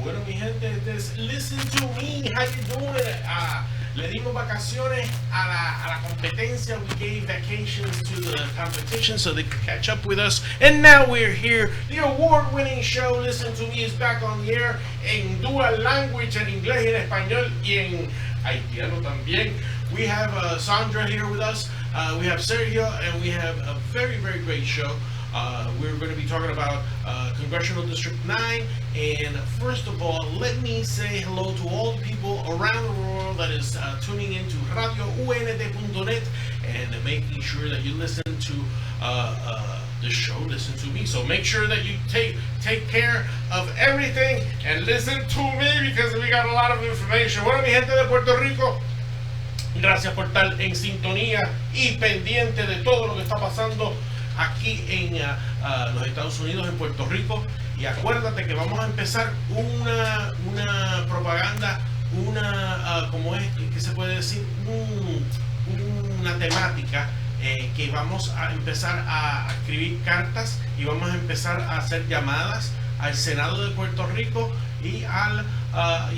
Bueno, mi gente, this Listen to Me, how you doing? Le dimos vacaciones a la competencia. We gave vacations to the competition so they could catch up with us. And now we're here. The award-winning show, Listen to Me, is back on the air en dual language, en inglés y en español, y en haitiano también. We have Sendra here with us. We have Sergio, and we have a very, very great show. We're going to be talking about Congressional District 9. And first of all, let me say hello to all the people around the world that is tuning into RadioUND.net and making sure that you listen to the show, Listen to Me. So make sure that you take care of everything and listen to me because we got a lot of information. Bueno, mi gente de Puerto Rico, gracias por estar en sintonía y pendiente de todo lo que está pasando aquí en los Estados Unidos, en Puerto Rico. Y acuérdate que vamos a empezar una propaganda, como es que se puede decir, una temática que vamos a empezar a escribir cartas y vamos a empezar a hacer llamadas al Senado de Puerto Rico y a la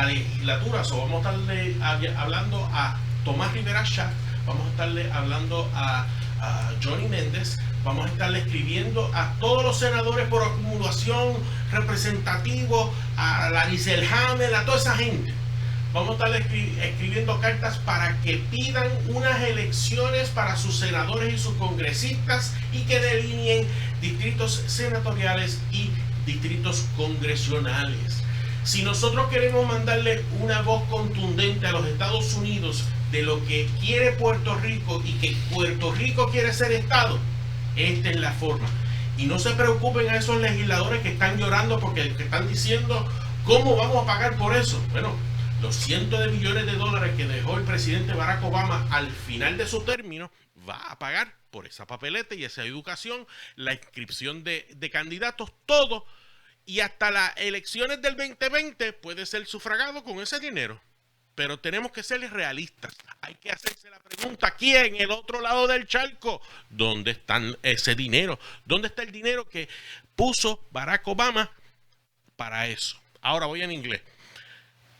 legislatura. So, vamos a estarle hablando a Tomás Rivera Chat, vamos a estarle hablando a Johnny Méndez, vamos a estarle escribiendo a todos los senadores por acumulación, representativos, a Larissa Hammer, a toda esa gente. Vamos a estarle escribiendo cartas para que pidan unas elecciones para sus senadores y sus congresistas y que delineen distritos senatoriales y distritos congresionales. Si nosotros queremos mandarle una voz contundente a los Estados Unidos de lo que quiere Puerto Rico y que Puerto Rico quiere ser Estado, esta es la forma. Y no se preocupen a esos legisladores que están llorando porque que están diciendo ¿cómo vamos a pagar por eso? Bueno, los cientos de millones de dólares que dejó el presidente Barack Obama al final de su término va a pagar por esa papeleta y esa educación, la inscripción de candidatos, todo. Y hasta las elecciones del 2020 puede ser sufragado con ese dinero. Pero tenemos que ser realistas. Hay que hacerse la pregunta aquí en el otro lado del charco. ¿Dónde está ese dinero? ¿Dónde está el dinero que puso Barack Obama para eso? Ahora voy en inglés.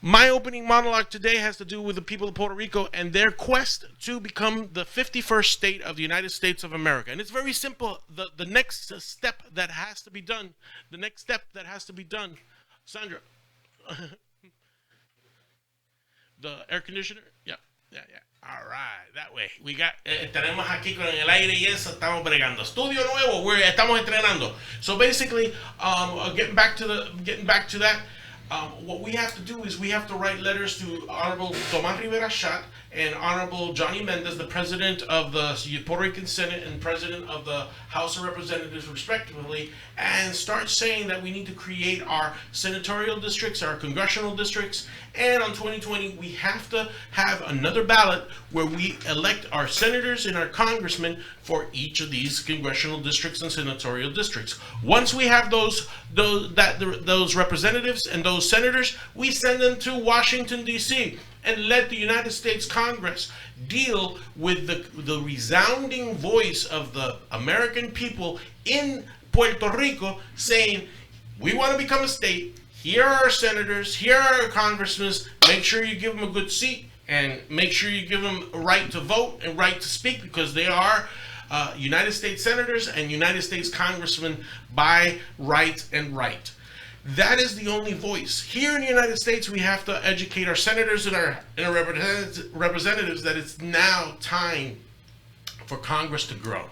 My opening monologue today has to do with the people of Puerto Rico and their quest to become the 51st state of the United States of America. And it's very simple. The next step that has to be done, Sandra, the air conditioner? Yeah. All right, that way. We got, tenemos aquí con el aire y eso, estamos bregando. Estudio nuevo, estamos entrenando. So basically, getting back to that, what we have to do is we have to write letters to Honorable Tomás Rivera Chat and Honorable Johnny Méndez, the President of the Puerto Rican Senate and President of the House of Representatives, respectively, and start saying that we need to create our senatorial districts, our congressional districts, and on 2020 we have to have another ballot where we elect our senators and our congressmen for each of these congressional districts and senatorial districts. Once we have those representatives and those senators, we send them to Washington, D.C., and let the United States Congress deal with the resounding voice of the American people in Puerto Rico saying, we want to become a state, here are our senators, here are our congressmen, make sure you give them a good seat, and make sure you give them a right to vote and right to speak because they are United States senators and United States congressmen by right and right. That is the only voice. Here in the United States, we have to educate our senators and our representatives that it's now time for Congress to grow.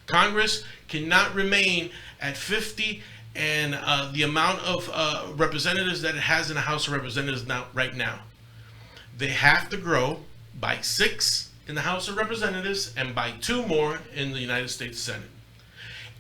Congress cannot remain at 50 and the amount of representatives that it has in the House of Representatives right now. They have to grow by 6 in the House of Representatives and by 2 more in the United States Senate.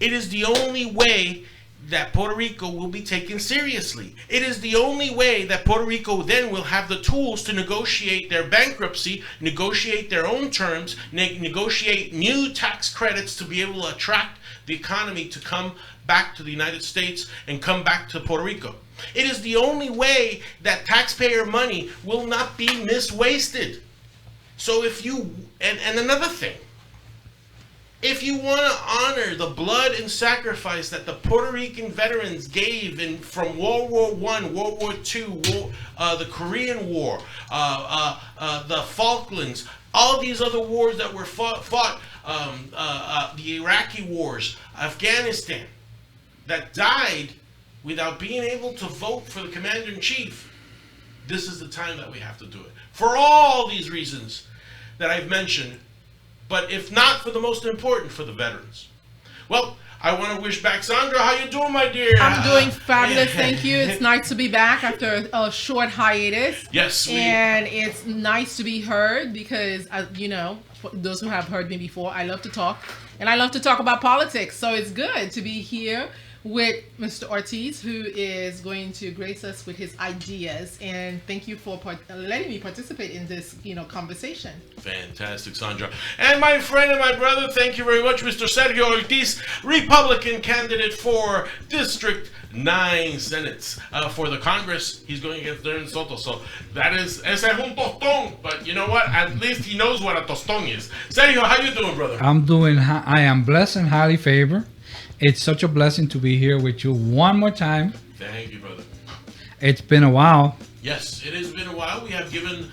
It is the only way that Puerto Rico will be taken seriously. It is the only way that Puerto Rico then will have the tools to negotiate their bankruptcy, negotiate their own terms, negotiate new tax credits to be able to attract the economy to come back to the United States and come back to Puerto Rico. It is the only way that taxpayer money will not be miswasted. So if you, and another thing, If you want to honor the blood and sacrifice that the Puerto Rican veterans gave from World War I, World War II, the Korean War, the Falklands, all these other wars that were fought, the Iraqi wars, Afghanistan, that died without being able to vote for the commander-in-chief, this is the time that we have to do it. For all these reasons that I've mentioned, but if not for the most important, for the veterans. Well, I want to wish back Sandra. How you doing, my dear? I'm doing fabulous, thank you. It's nice to be back after a short hiatus. Yes. And it's nice to be heard because, you know, for those who have heard me before, I love to talk. And I love to talk about politics. So it's good to be here with Mr. Ortiz, who is going to grace us with his ideas. And thank you for letting me participate in this, you know, conversation. Fantastic, Sandra. And my friend and my brother, thank you very much, Mr. Sergio Ortiz, Republican candidate for District 9 Senate for the Congress. He's going against Darren Soto. So that is, ese es un tostón. But you know what? At least he knows what a tostón is. Sergio, how you doing, brother? I am blessed and highly favored. It's such a blessing to be here with you one more time. Thank you, brother. It's been a while. Yes, it has been a while. We have given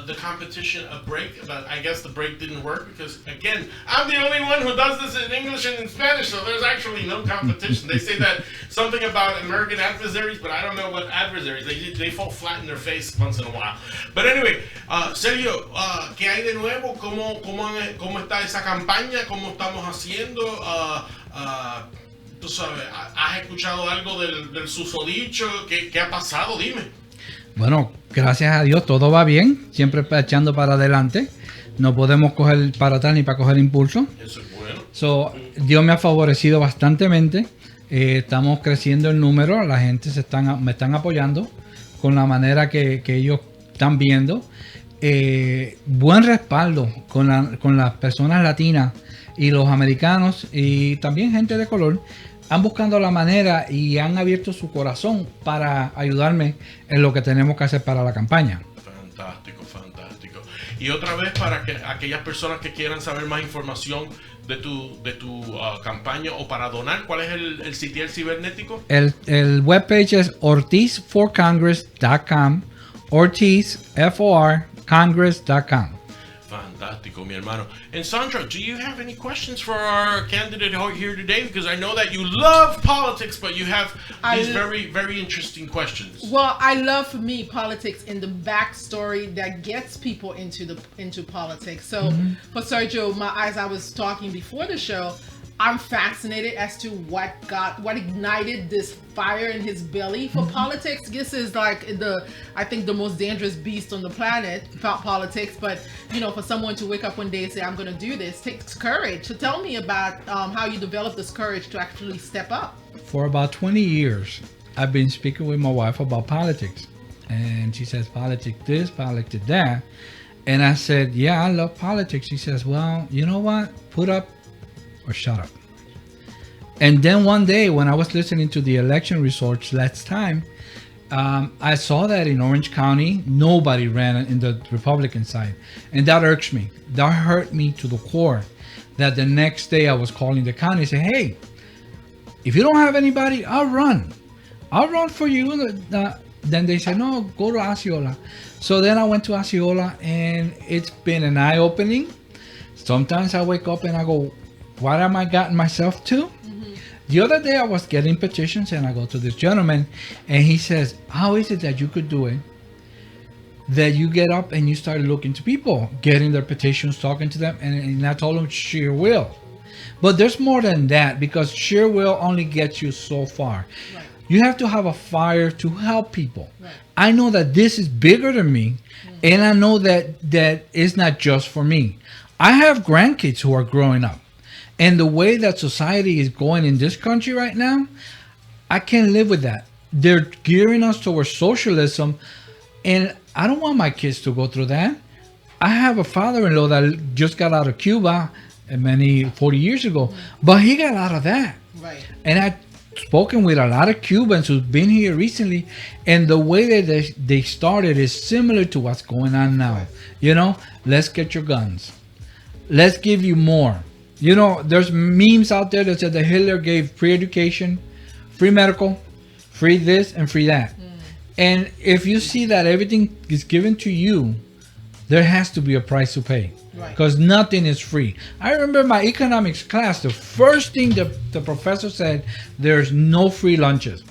the competition a break, but I guess the break didn't work because, again, I'm the only one who does this in English and in Spanish, so there's actually no competition. They say that something about American adversaries, but I don't know what adversaries. They fall flat in their face once in a while. But anyway, Sergio, ¿qué hay de nuevo? ¿Cómo está esa campaña? ¿Cómo estamos haciendo? Tú sabes, ¿has escuchado algo del susodicho? ¿Qué ha pasado? Dime. Bueno, gracias a Dios todo va bien, siempre echando para adelante. No podemos coger para atrás ni para coger impulso. Eso es bueno. So, Dios me ha favorecido bastantemente. Estamos creciendo en número, la gente me están apoyando con la manera que ellos están viendo. Buen respaldo con las personas latinas y los americanos y también gente de color. Han buscado la manera y han abierto su corazón para ayudarme en lo que tenemos que hacer para la campaña. Fantástico, fantástico. Y otra vez, para que aquellas personas que quieran saber más información de tu campaña o para donar, ¿cuál es el sitio cibernético? El webpage es ortizforcongress.com, ortizforcongress.com. Fantástico, mi hermano. And Sandra, do you have any questions for our candidate here today? Because I know that you love politics, but you have these very, very interesting questions. Well, I love, for me, politics in the backstory that gets people into politics. So for Sergio, as I was talking before the show, I'm fascinated as to what ignited this fire in his belly for politics. This is like I think the most dangerous beast on the planet, politics. But you know, for someone to wake up one day and say, "I'm going to do this," takes courage. So tell me about how you developed this courage to actually step up. For about 20 years, I've been speaking with my wife about politics, and she says, "Politics this, politics that," and I said, "Yeah, I love politics." She says, "Well, you know what? Put up or shut up." And then one day when I was listening to the election results last time, I saw that in Orange County, nobody ran in the Republican side. And that irks me. That hurt me to the core. That the next day I was calling the county and say, "Hey, if you don't have anybody, I'll run. I'll run for you." Then they said, "No, go to Osceola." So then I went to Osceola, and it's been an eye-opening. Sometimes I wake up and I go, what am I gotten myself to? The other day I was getting petitions and I go to this gentleman and he says, "How is it that you could do it? That you get up and you start looking to people, getting their petitions, talking to them." And I told him, sheer will. But there's more than that, because sheer will only gets you so far. Right. You have to have a fire to help people. Right. I know that this is bigger than me, and I know that it's not just for me. I have grandkids who are growing up. And the way that society is going in this country right now, I can't live with that. They're gearing us towards socialism, and I don't want my kids to go through that. I have a father-in-law that just got out of Cuba 40 years ago, but he got out of that. Right. And I've spoken with a lot of Cubans who've been here recently, and the way that they started is similar to what's going on now. Right. You know, let's get your guns. Let's give you more. You know, there's memes out there that said that Hitler gave free education, free medical, free this, and free that. And if you see that everything is given to you, there has to be a price to pay. Because nothing is free. I remember my economics class, the first thing the professor said, there's no free lunches.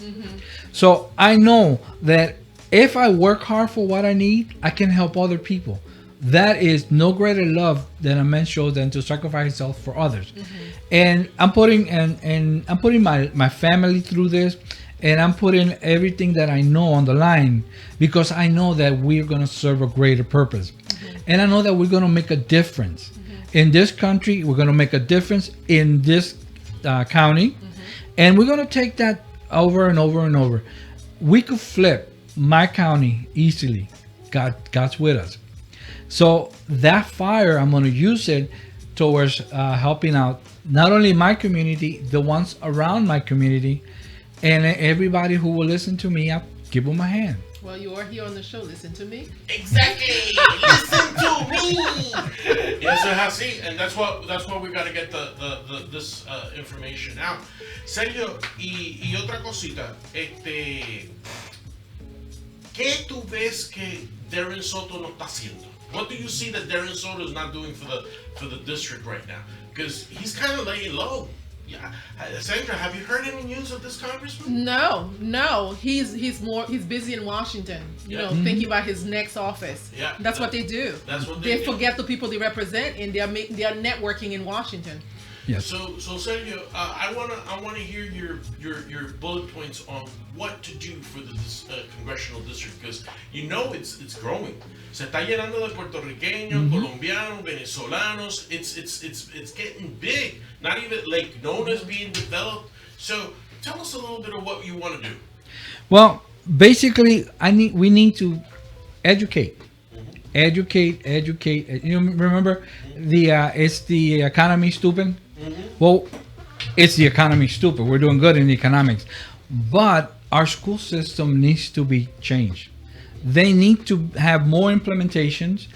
So I know that if I work hard for what I need, I can help other people. That is no greater love than a man shows than to sacrifice himself for others. And I'm putting I'm putting my family through this, and I'm putting everything that I know on the line, because I know that we're going to serve a greater purpose. And I know that we're going to make a difference in this country. We're going to make a difference in this county, and we're going to take that over and over and over. We could flip my county easily. God's with us. So that fire, I'm going to use it towards helping out not only my community, the ones around my community, and everybody who will listen to me. I'll give them a hand. Well, you are here on the show. Listen to me. Exactly. Listen to me. Yes, it has. See, and that's why we got to get this information out. Sergio, y otra cosita, ¿qué tú ves que Darren Soto no está haciendo? What do you see that Darren Soto is not doing for the district right now? Because he's kind of laying low. Yeah, Sandra, have you heard any news of this congressman? No. He's busy in Washington. You know, thinking about his next office. Yeah, that's what they do. That's what they do. Forget the people they represent, and they are networking in Washington. Yes. So Sergio, I wanna hear your bullet points on what to do for this congressional district, because you know it's growing. Se está llenando de puertorriqueños, colombianos, venezolanos. It's getting big. Not even Lake Nona is being developed. So tell us a little bit of what you want to do. Well, basically, we need to educate. Educate. You remember it's the economy stupid? Well, it's the economy stupid. We're doing good in economics, but our school system needs to be changed. They need to have more implementations.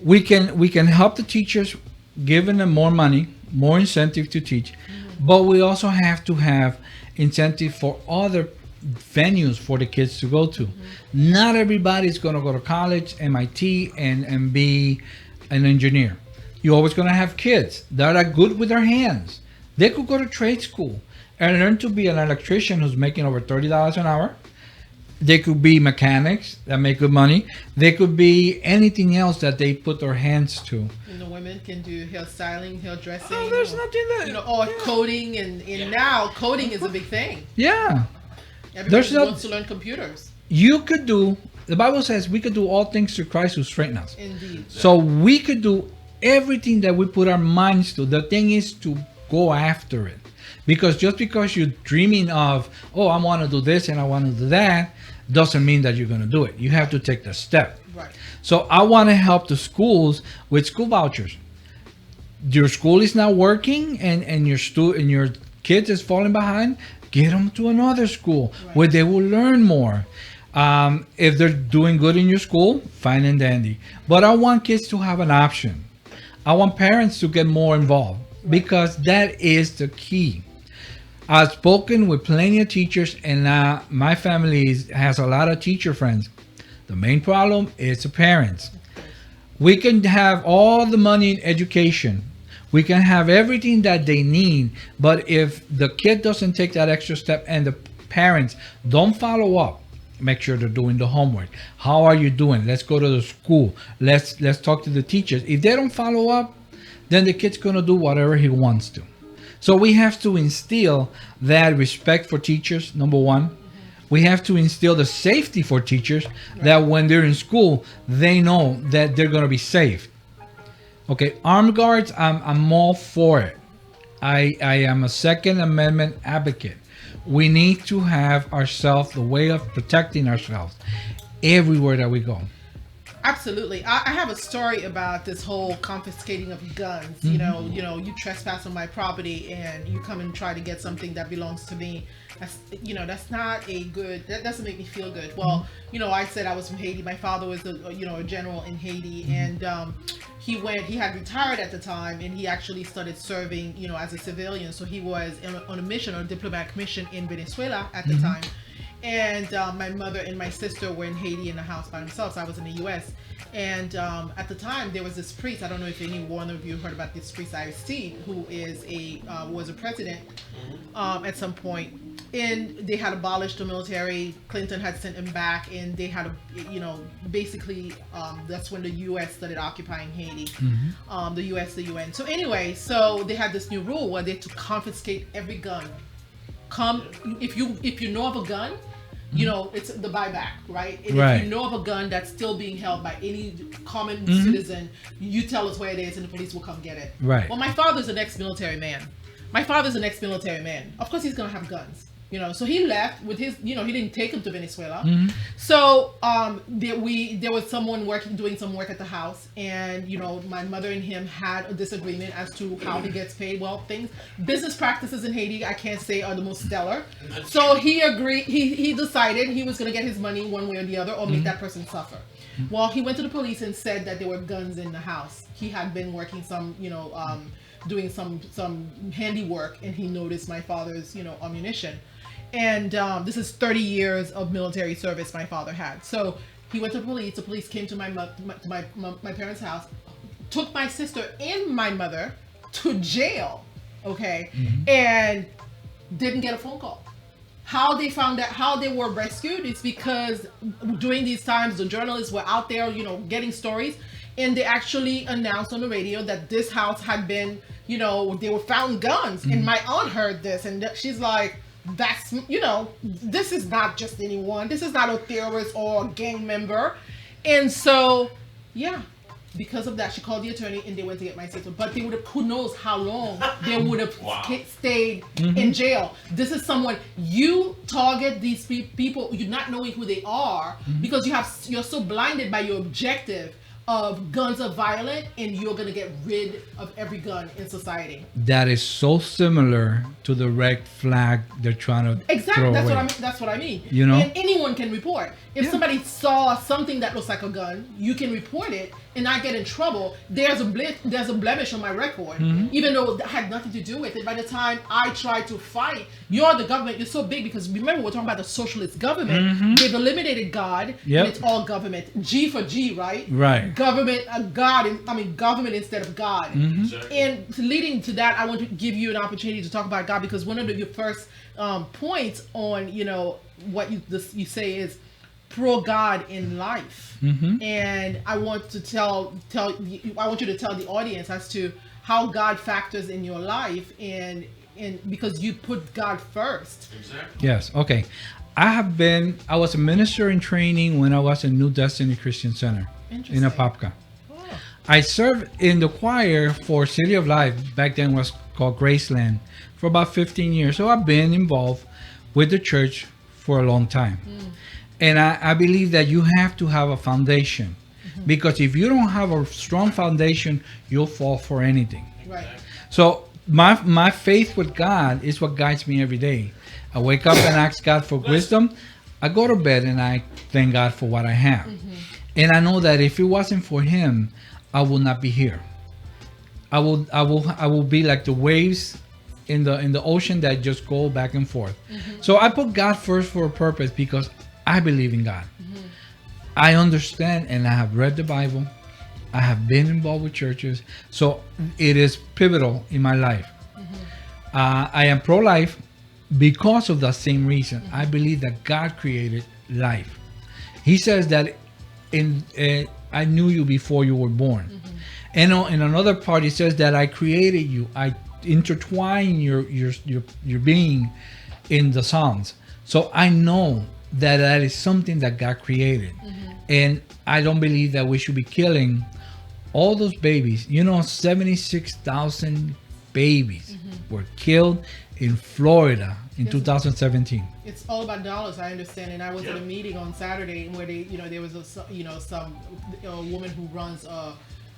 We can help the teachers, giving them more money, more incentive to teach, but we also have to have incentive for other venues for the kids to go to. Not everybody's going to go to college, MIT, and be an engineer. You're always going to have kids that are good with their hands. They could go to trade school and learn to be an electrician who's making over $30 an hour. They could be mechanics that make good money. They could be anything else that they put their hands to. And the women can do hairstyling, hairdressing. Oh, there's nothing that... or coding, and now coding is a big thing. Yeah. Everybody wants to learn computers. You could do... The Bible says we could do all things through Christ who strengthens us. Indeed. So we could do everything that we put our minds to. The thing is to go after it. Because just because you're dreaming of, oh, I want to do this and I want to do that, doesn't mean that you're going to do it. You have to take the step. Right. So I want to help the schools with school vouchers. Your school is not working and your kids is falling behind, get them to another school where they will learn more. If they're doing good in your school, fine and dandy. But I want kids to have an option. I want parents to get more involved because that is the key. I've spoken with plenty of teachers, and my family has a lot of teacher friends. The main problem is the parents. We can have all the money in education. We can have everything that they need, but if the kid doesn't take that extra step and the parents don't follow up, make sure they're doing the homework. How are you doing? Let's go to the school. Let's talk to the teachers. If they don't follow up, then the kid's going to do whatever he wants to. So we have to instill that respect for teachers, number one. We have to instill the safety for teachers, that when they're in school, they know that they're going to be safe. Okay, armed guards, I'm all for it. I am a Second Amendment advocate. We need to have ourselves, the way of protecting ourselves everywhere that we go. Absolutely. I have a story about this whole confiscating of guns. Mm-hmm. You trespass on my property and you come and try to get something that belongs to me. That's not a good, that doesn't make me feel good. Well, I said I was from Haiti. My father was a general in Haiti, and he had retired at the time, and he actually started serving, as a civilian. So he was on a mission, on a diplomatic mission in Venezuela at the time. And my mother and my sister were in Haiti in the house by themselves. I was in the U.S. And at the time, there was this priest. I don't know if any one of you heard about this priest, IST, who was a president at some point. And they had abolished the military. Clinton had sent him back, and they had basically that's when the U.S. started occupying Haiti. The U.S., the UN. So anyway, so they had this new rule where they had to confiscate every gun. If you know of a gun, it's the buyback, right? And if you know of a gun that's still being held by any common citizen, you tell us where it is, and the police will come get it. Right. Well, my father's an ex-military man. Of course, he's gonna have guns. So he left with his, he didn't take him to Venezuela. So there was someone doing some work at the house, and my mother and him had a disagreement as to how he gets paid. Well, business practices in Haiti, I can't say are the most stellar. So he agreed. He decided he was going to get his money one way or the other, or make that person suffer. Well, he went to the police and said that there were guns in the house. He had been working doing some handiwork, and he noticed my father's ammunition. And this is 30 years of military service my father had. So he went to the police. The police came to my parents' house, took my sister and my mother to jail, okay, and didn't get a phone call. How they found out, how they were rescued, is because during these times, the journalists were out there, getting stories, and they actually announced on the radio that this house had been, they were found guns. And my aunt heard this, and she's like, that's, this is not just anyone. This is not a terrorist or a gang member. And so, because of that, she called the attorney, and they went to get my sister. But they would have, who knows how long they would have stayed in jail. This is someone, you target these people, you're not knowing who they are, because you're so blinded by your objective of guns are violent, and you're going to get rid of every gun in society. That is so similar to the red flag they're trying to throw away. That's what I mean. And anyone can report. If somebody saw something that looks like a gun, you can report it and not get in trouble. There's a blemish on my record, even though it had nothing to do with it. By the time I tried to fight, you're the government. You're so big, because remember, we're talking about the socialist government. They've eliminated God, and it's all government. G for G, right? Right. Government, government instead of God. And leading to that, I want to give you an opportunity to talk about God, because one of your first points on, what you say is pro God in life. And I want to I want you to tell the audience as to how God factors in your life, and because you put God first. Exactly. Yes. Okay. I was a minister in training when I was in New Destiny Christian Center in Apopka. I served in the choir for City of Life, back then was called Graceland, for about 15 years. So I've been involved with the church for a long time. And I believe that you have to have a foundation, because if you don't have a strong foundation, you'll fall for anything. Right. So my faith with God is what guides me every day. I wake up and ask God for wisdom. I go to bed and I thank God for what I have. And I know that if it wasn't for Him, I will not be here. I will be like the waves in the ocean that just go back and forth. So I put God first for a purpose, because I believe in God. I understand, and I have read the Bible. I have been involved with churches. So it is pivotal in my life. I am pro-life because of the same reason. I believe that God created life. He says that I knew you before you were born. And in another part, he says that I created you. I intertwine your being in the Psalms. So I know that is something that God created. And I don't believe that we should be killing all those babies. 76,000 babies were killed in Florida in 2017. It's all about dollars, I understand. And I was at a meeting on Saturday where there was a woman who runs a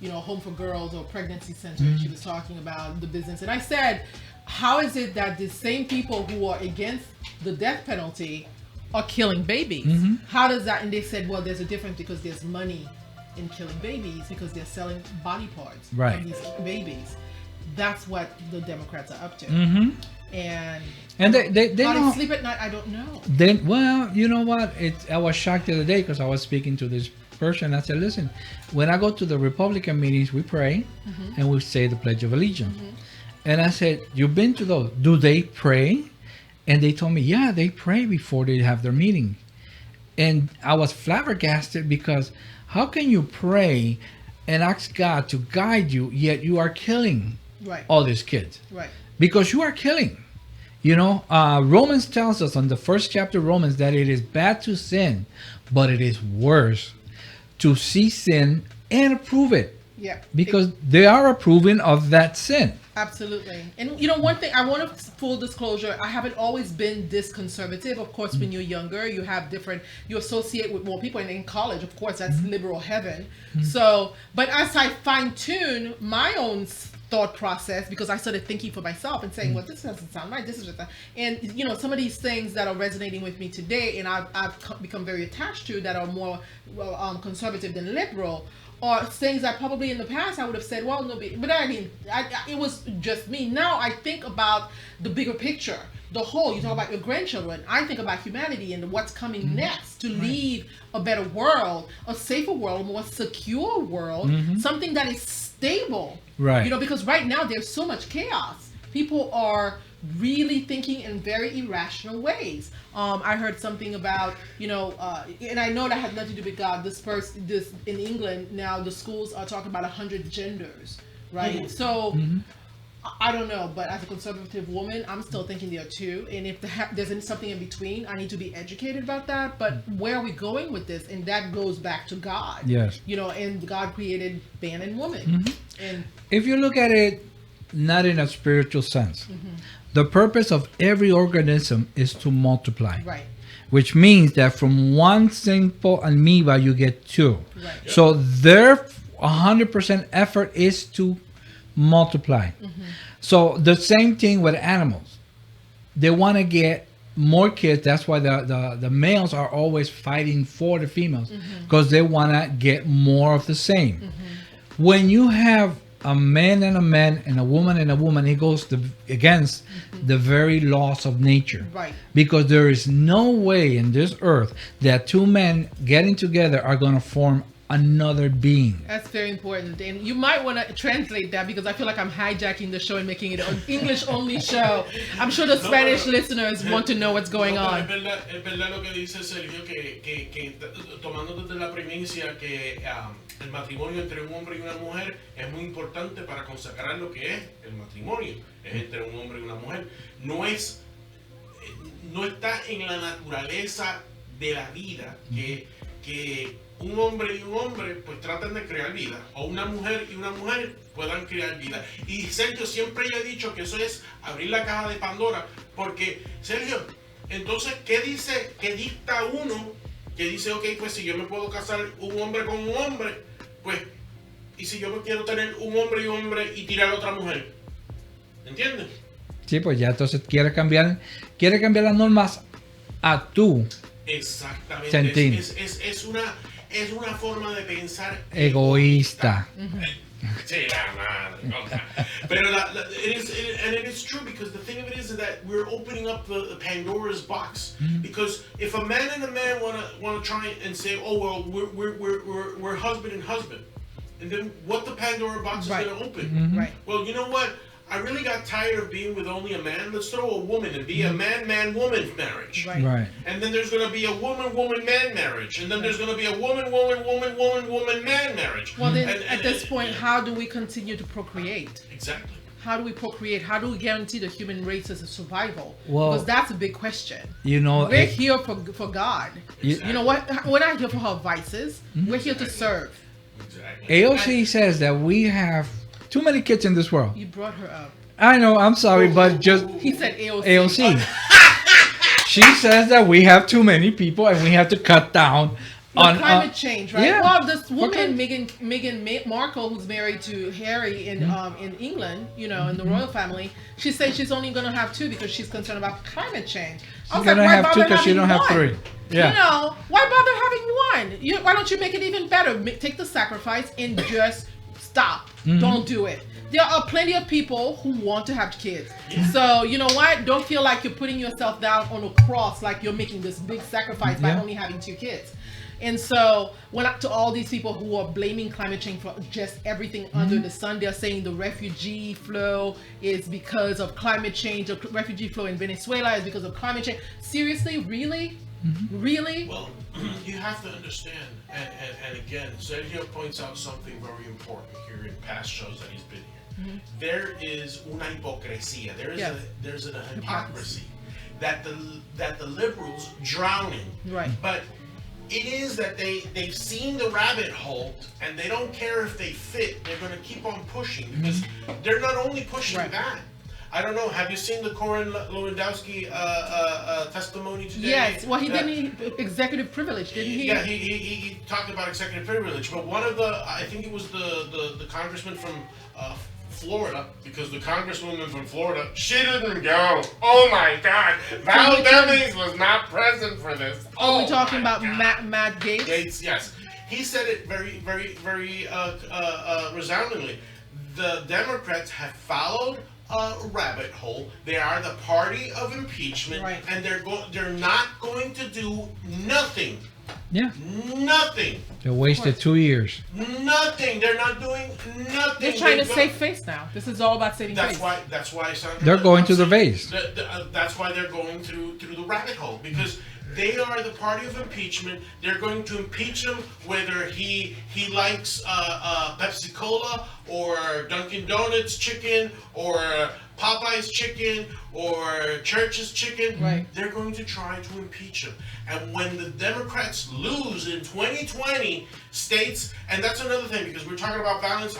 home for girls or pregnancy center, and she was talking about the business. And I said, how is it that the same people who are against the death penalty are killing babies? How does that? And they said, well, there's a difference, because there's money in killing babies because they're selling body parts Right. of these babies. That's what the Democrats are up to. Mm-hmm. And they how don't they sleep at night, I don't know. Then, well, you know what? I was shocked the other day because I was speaking to this person. I said, listen, when I go to the Republican meetings, we pray and we say the Pledge of Allegiance. And I said, you've been to those. Do they pray? And they told me, yeah, they pray before they have their meeting. And I was flabbergasted because how can you pray and ask God to guide you, yet you are killing Right. all these kids? Right. Because you are killing. You know, Romans tells us on the first chapter of Romans that it is bad to sin, but it is worse to see sin and approve it. Yeah. Because they are approving of that sin. Absolutely. And you know, one thing I want to full disclosure, I haven't always been this conservative. Of course, when you're younger, you have different, you associate with more people, and in college, of course, that's liberal heaven. So, but as I fine tune my own thought process, because I started thinking for myself and saying, well, this doesn't sound right, this is just that. And you know, some of these things that are resonating with me today, and I've become very attached to, that are more conservative than liberal, or things that probably in the past I would have said, well, no, but I mean, it was just me. Now I think about the bigger picture, the whole. You talk about your grandchildren. I think about humanity and what's coming next to leave a better world, a safer world, a more secure world, something that is stable. Right. You know, because right now there's so much chaos. People are really thinking in very irrational ways. I heard something about, you know, and I know that has nothing to do with God. This in England now, the schools are talking about 100 genders, right? So I don't know, but as a conservative woman, I'm still thinking there are two. And if there's something in between, I need to be educated about that. But where are we going with this? And that goes back to God. Yes. You know, and God created man and woman. And if you look at it not in a spiritual sense, the purpose of every organism is to multiply. right. Which means that from one simple amoeba you get two. Right. So their 100% effort is to multiply. So the same thing with animals. They want to get more kids. That's why the males are always fighting for the females, because they want to get more of the same. When you have a man and a woman and a woman, it goes against the very laws of nature. Right. Because there is no way in this earth that two men getting together are going to form another being. That's very important. And you might want to translate that, because I feel like I'm hijacking the show and making it an English only show. I'm sure the Spanish listeners want to know what's going on. Es verdad lo que dice Sergio, que tomando desde la primicia que el matrimonio entre un hombre y una mujer es muy importante para consagrar lo que es el matrimonio. Es entre un hombre y una mujer. No está en la naturaleza de la vida que un hombre y un hombre pues traten de crear vida, o una mujer y una mujer puedan crear vida. Y Sergio, siempre yo he dicho que eso es abrir la caja de Pandora, porque Sergio, entonces, ¿qué dice, qué dicta uno que dice, ok, pues si yo me puedo casar un hombre con un hombre, pues, y si yo me quiero tener un hombre y un hombre y tirar a otra mujer? ¿Entiendes? Sí, pues ya entonces quiere cambiar las normas a tú. Exactamente. Es una forma de pensar egoísta. Sí, la madre. Okay. Pero it is true, because the thing of it is that we're opening up the Pandora's box. Because if a man and a man wanna try and say, oh well, we're husband and husband, and then what the Pandora box is going to open? Right. Well, you know what? I really got tired of being with only a man. Let's throw a woman and be a man-woman marriage. Right. And then there's going to be a woman-man marriage. And then there's going to be a woman-man marriage. Well, then at this point, how do we continue to procreate? Exactly. How do we procreate? How do we guarantee the human race's survival? Well, because that's a big question. You know, we're here for God. Exactly. You know what? We're not here for our vices. We're here to serve. Exactly. AOC says that we have too many kids in this world. You brought her up. I know, I'm sorry, but just He said AOC. AOC. She says that we have too many people and we have to cut down on climate change, right? Yeah. Well, this woman, Meghan Markle, who's married to Harry in England, you know, in the royal family, she says she's only going to have two because she's concerned about climate change. She's going to have two because she don't have three. Yeah. You know, why bother having why don't you make it even better? Take the sacrifice and just stop. Don't do it. There are plenty of people who want to have kids. Yeah. So, you know what? Don't feel like you're putting yourself down on a cross, like you're making this big sacrifice by only having 2 kids. And so, to all these people who are blaming climate change for just everything under the sun, they're saying the refugee flow is because of climate change. The refugee flow in Venezuela is because of climate change. Seriously? Really? Really? Well, you have to understand, and again, Sergio points out something very important here in past shows that he's been here. There is una hipocresía. There's a hypocrisy that the liberals drowning. Right. But it is that they've seen the rabbit hole and they don't care if they fit. They're going to keep on pushing because they're not only pushing that. I don't know. Have you seen the Corin Lewandowski testimony today? Yes. Well, he didn't executive privilege, didn't he? Yeah, he talked about executive privilege. But one of I think it was the congressman from Florida, because the congresswoman from Florida, she didn't go. Oh my God, Val Demings was not present for this. Are we talking about Matt Gaetz? Gaetz, yes. He said it very, very, very resoundingly. The Democrats have followed a rabbit hole. They are the party of impeachment, and they're not going to do nothing. Yeah. Nothing. They wasted 2 years. Nothing. They're not doing nothing. They're trying to save face now. This is all about saving face. That's why Sandra, they're going to the base. That's why they're going through the rabbit hole, because they are the party of impeachment. They're going to impeach him whether he likes Pepsi Cola or Dunkin' Donuts chicken or Popeye's chicken or Church's chicken. Right. They're going to try to impeach him. And when the Democrats lose in 2020, states, and that's another thing, because we're talking about violence.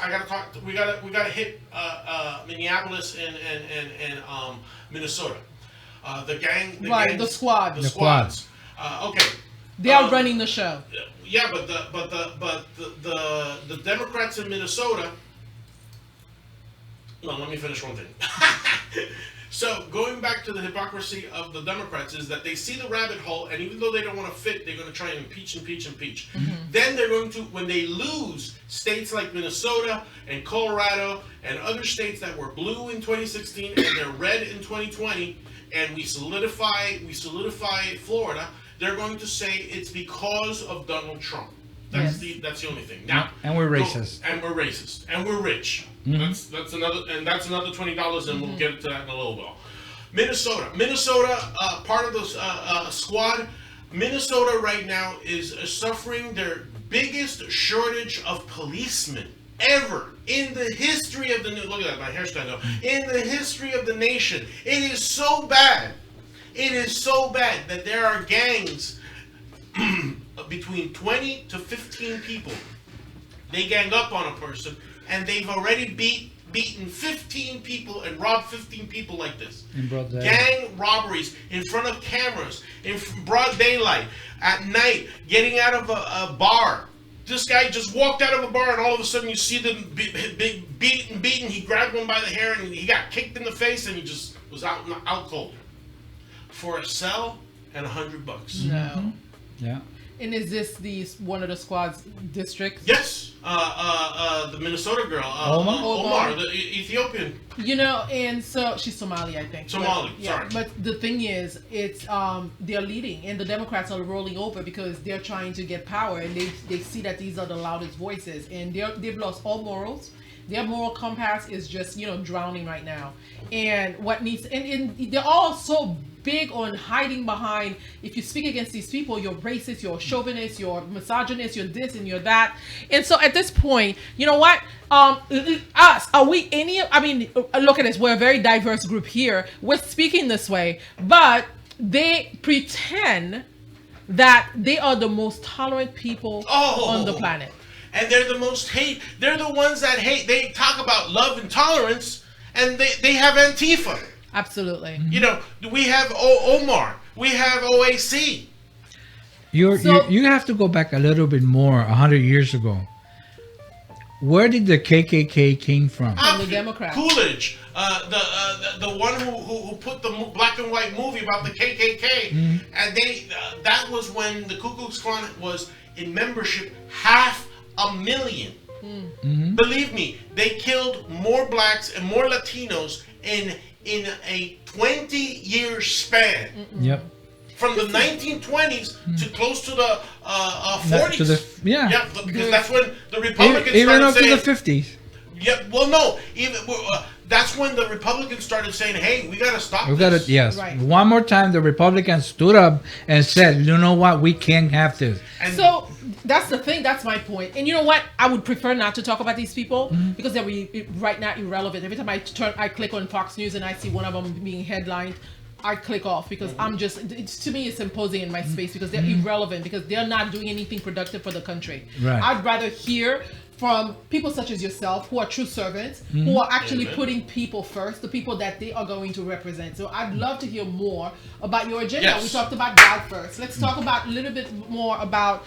We gotta hit Minneapolis and Minnesota. The squads. Okay. They are running the show. Yeah, but the Democrats in Minnesota. Well, let me finish one thing. So going back to the hypocrisy of the Democrats is that they see the rabbit hole, and even though they don't want to fit, they're going to try and impeach. Then they're going to, when they lose states like Minnesota and Colorado and other states that were blue in 2016 and they're red in 2020, and we solidify Florida, they're going to say it's because of Donald Trump. That's the only thing. Now, and we're racist. And we're racist. And we're rich. That's another $20, and we'll get to that in a little while. Minnesota, part of the squad. Minnesota right now is suffering their biggest shortage of policemen ever in the history of look at that, my hairstyle though. In the history of the nation, it is so bad. It is so bad that there are gangs between 20 to 15 people. They gang up on a person, and they've already beaten 15 people and robbed 15 people like this. In broad daylight. Gang robberies in front of cameras, in broad daylight, at night, getting out of a bar. This guy just walked out of a bar, and all of a sudden you see them beaten. He grabbed one by the hair, and he got kicked in the face, and he just was out cold. For a cell and $100. No. Yeah. And is this one of the squad's districts? Yes. The Minnesota girl. Omar, the Ethiopian. You know, and so she's Somali, I think. Somali, sorry. But the thing is, it's they're leading, and the Democrats are rolling over because they're trying to get power, and they see that these are the loudest voices, and they've lost all morals. Their moral compass is just, drowning right now. And what needs, and they're all so big on hiding behind, if you speak against these people, you're racist, you're chauvinist, you're misogynist, you're this and you're that. And so at this point, you know what? Look at this. We're a very diverse group here. We're speaking this way, but they pretend that they are the most tolerant people on the planet. And they're the most hate. They're the ones that hate. They talk about love and tolerance, and they have Antifa. Absolutely. We have Omar. We have OAC. You have to go back a little bit more, 100 years ago. where did the KKK came from? From the Democrats. Coolidge, the one who put the black and white movie about the KKK, and that was when the Ku Klux Klan was in membership 500,000. Believe me, they killed more blacks and more Latinos in a 20-year span. Yep. From the 1920s to close to the 40s. Yeah, because that's when the Republicans even started up saying, to the 50s. Yeah, well, no, that's when the Republicans started saying, "Hey, we gotta stop this." Yes. Right. One more time, the Republicans stood up and said, "You know what? We can't have this." And So that's the thing. That's my point. And you know what? I would prefer not to talk about these people because they're right now irrelevant. Every time I click on Fox News and I see one of them being headlined, I click off because to me it's imposing in my space because they're irrelevant because they're not doing anything productive for the country. Right. I'd rather hear from people such as yourself who are true servants, who are actually putting people first, the people that they are going to represent. So I'd love to hear more about your agenda. Yes. We talked about God first. Let's talk about a little bit more about,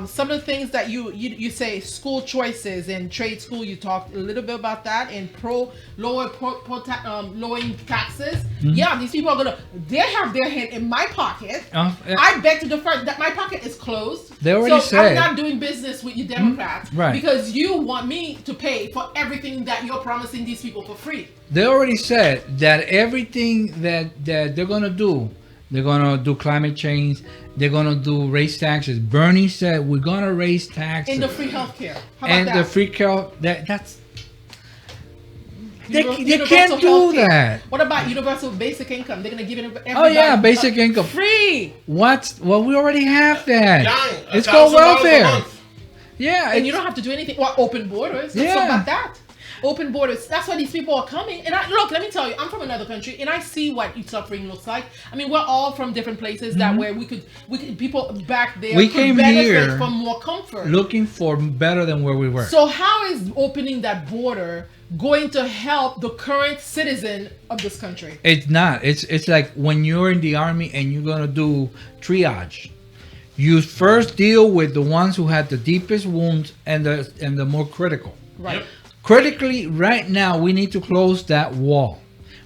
some of the things that you say, school choices and trade school. You talked a little bit about that and lowering taxes. Yeah, these people are they have their hand in my pocket. I beg to differ that my pocket is closed. They already so said. I'm not doing business with you Democrats. Right. Because you want me to pay for everything that you're promising these people for free. They already said that everything that they're gonna do, they're gonna do climate change. They're gonna do raise taxes. Bernie said we're gonna raise taxes. In the free healthcare. How about And that? the free care. That's. They Universal can't do healthcare. that. What about universal basic income? They're gonna give it everybody. Oh yeah, basic income. Free. What? Well, we already have that. Young, It's called $1,000 a welfare. month. Yeah, And you don't have to do anything. Or open borders. Let's talk Yeah. about that. Open borders. That's why these people are coming. And look, let me tell you, I'm from another country, and I see what suffering looks like. I mean, we're all from different places that where we could people back there We could came benefit here from more comfort. looking for better than where we were. So how is opening that border going to help the current citizen of this country? It's not. It's like when you're in the army and you're gonna do triage. You first deal with the ones who had the deepest wounds and the more critical. Right. Yep. Critically, right now, we need to close that wall.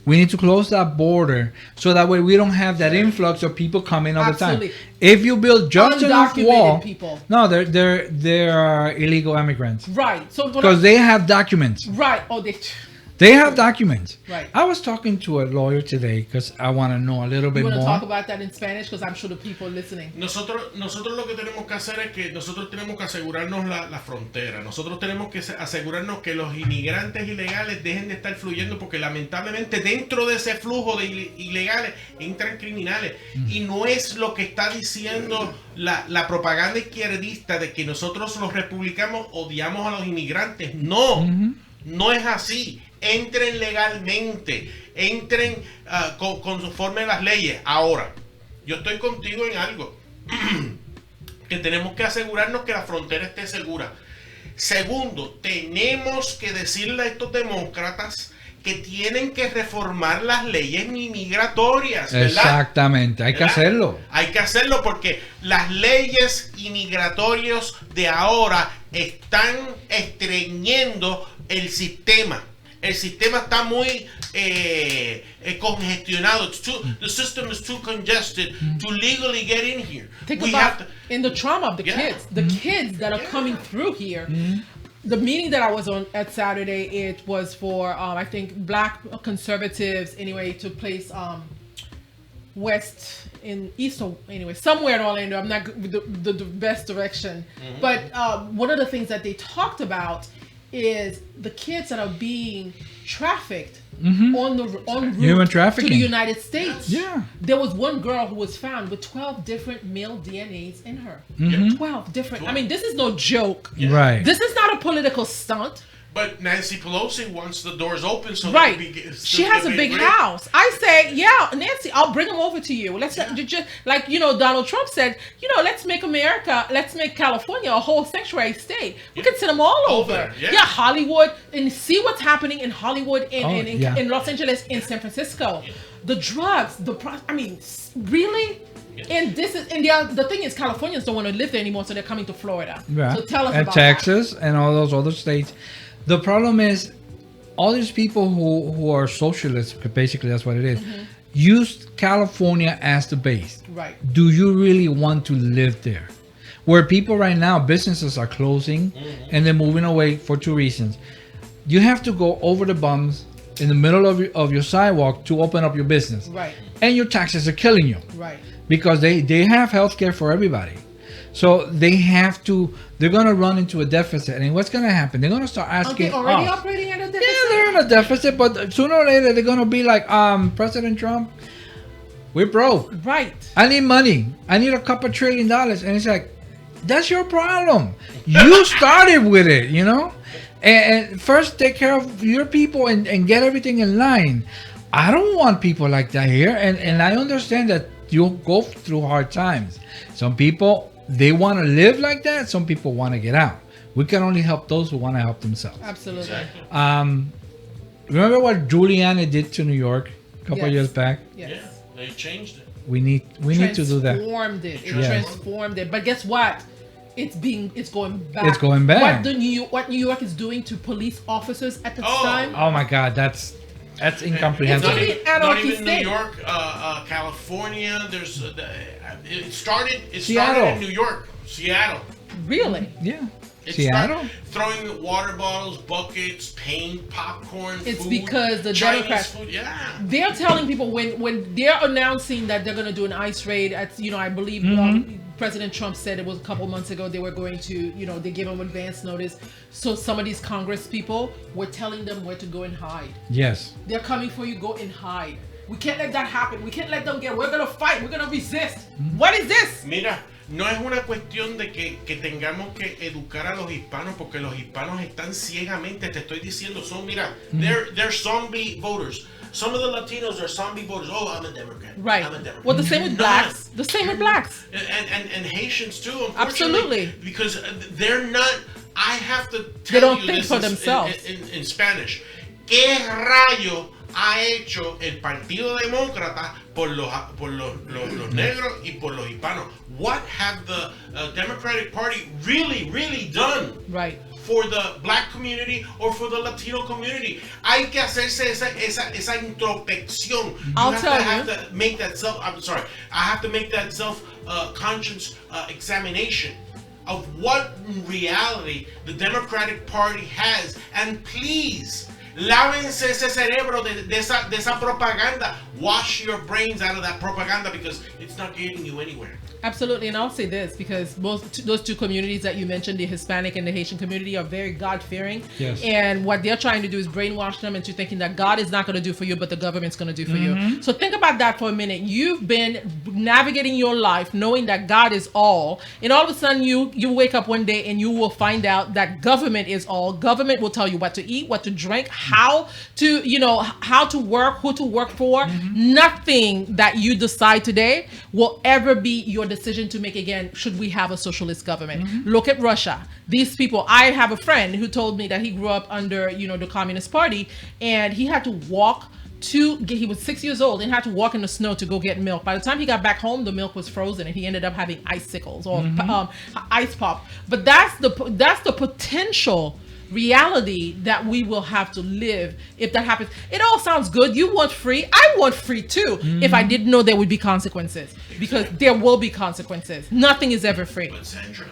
We need to close that border so that way we don't have that influx of people coming all the time. Absolutely. If you build just enough Undocumented wall, people. no, they're illegal immigrants Right. So because they have documents. right. Oh, They have documents. Right. I was talking to a lawyer today because I want to know a little bit You want to more. talk about that in Spanish because I'm sure the people listening. Nosotros lo que tenemos que hacer es que nosotros tenemos que asegurarnos la frontera. Nosotros tenemos que asegurarnos que los inmigrantes ilegales dejen de estar fluyendo porque lamentablemente dentro de ese flujo de ilegales entran criminales. Y no es lo que está diciendo la propaganda izquierdista de que nosotros los republicanos odiamos a los inmigrantes. No, no es así. Entren legalmente, entren conforme a las leyes. Ahora, yo estoy contigo en algo, que tenemos que asegurarnos que la frontera esté segura. Segundo, tenemos que decirle a estos demócratas que tienen que reformar las leyes migratorias, ¿verdad? Exactamente, hay que ¿verdad? hacerlo. Hay que hacerlo porque las leyes inmigratorias de ahora están estreñiendo el sistema. El sistema está muy congestionado. The system is too congested to legally get in here. Think We about have to, in the trauma of the Yeah. kids, the kids that are coming through here. The meeting that I was on at Saturday, it was for I think black conservatives anyway to place west in east or anyway somewhere in Orlando. I'm not with the best direction, but one of the things that they talked about is the kids that are being trafficked on route Human to trafficking. the United States. Yeah. There was one girl who was found with 12 different male DNAs in her. 12 different. I mean, this is no joke. Right. This is not a political stunt. but Nancy Pelosi wants the doors open so Right. they can be, She has a big house. I say, yeah, Nancy, I'll bring them over to you. Let's just like Donald Trump said, let's make California a whole sanctuary state. We can send them all over. Over, yeah. Hollywood, and see what's happening in Hollywood, in yeah. Los Angeles, in San Francisco. The drugs, really. And the thing is, Californians don't want to live there anymore, so they're coming to Florida. Yeah. So tell us and about Texas and all those other states. The problem is, all these people who are socialists, basically that's what it is, use California as the base. Right. Do you really want to live there? Where people right now, businesses are closing and they're moving away for two reasons. You have to go over the bums in the middle of your sidewalk to open up your business. Right. And your taxes are killing you. Right. Because they have healthcare for everybody. So they're going to run into a deficit. And what's going to happen? They're going to start asking Are they already us. operating at a deficit? Yeah, they're in a deficit, but sooner or later they're going to be like, President Trump, we're broke. Right. I need money. I need $2 trillion. And it's like, that's your problem. You started with it, you know? And first take care of your people and get everything in line. I don't want people like that here. And I understand that you'll go through hard times. Some people, they want to live like that. Some people want to get out. We can only help those who want to help themselves. Absolutely. Remember what Giuliani did to New York a couple of years back? Yes. Yeah, they changed it. We need to do that. Transformed it. It Yes. transformed it. But guess what? It's going back. It's going back. What New York is doing to police officers at the Oh. time. Oh my God, that's It's incomprehensible. gonna be Not anarchy even New state. York, California. There's it started Seattle. in New York, Seattle. Really? Yeah. It Seattle. started throwing water bottles, buckets, paint, popcorn. It's food, because the Chinese Democrats- food. Yeah. They're telling people when they're announcing that they're going to do an ICE raid at, I believe President Trump said it was a couple months ago they were going to, they gave them advance notice. So some of these Congress people were telling them where to go and hide. Yes. They're coming for you, go and hide. We can't let that happen. We can't let them we're going to fight. We're going to resist. What is this? Mira, no es una cuestión de que tengamos que educar a los hispanos porque los hispanos están ciegamente, te estoy diciendo, they're zombie voters. Some of the Latinos are zombie voters. Oh, I'm a Democrat. Right. I'm a Democrat. Well, the same with blacks. The same with blacks. And Haitians too, unfortunately. Absolutely. Because they're not, I have to They tell don't you think this for in- themselves. in Spanish. ¿Qué rayo ha hecho el Partido Demócrata por los negros y por los hispanos? What have the Democratic Party really done? Right. For the black community or for the Latino community? Hay que hacerse esa introspección. I'll tell you. I have to make that self conscious examination of what reality the Democratic Party has, and please lávense ese cerebro de esa propaganda. Wash your brains out of that propaganda because it's not getting you anywhere. Absolutely, and I'll say this because those two communities that you mentioned, the Hispanic and the Haitian community, are very God-fearing. Yes. And what they're trying to do is brainwash them into thinking that God is not going to do for you, but the government's going to do for you. So think about that for a minute. You've been navigating your life knowing that God is all, and all of a sudden you wake up one day and you will find out that government is all. Government will tell you what to eat, what to drink, how to work, who to work for. Nothing that you decide today will ever be your decision to make again should we have a socialist government. Look at Russia. These people, I have a friend who told me that he grew up under the Communist Party, and he had to walk he was 6 years old and had to walk in the snow to go get milk. By the time he got back home, the milk was frozen and he ended up having icicles or ice pop. But that's the potential reality that we will have to live if that happens. It all sounds good. You want free. I want free too. If I didn't know there would be consequences, because there will be consequences. Nothing is ever free. But Sandra,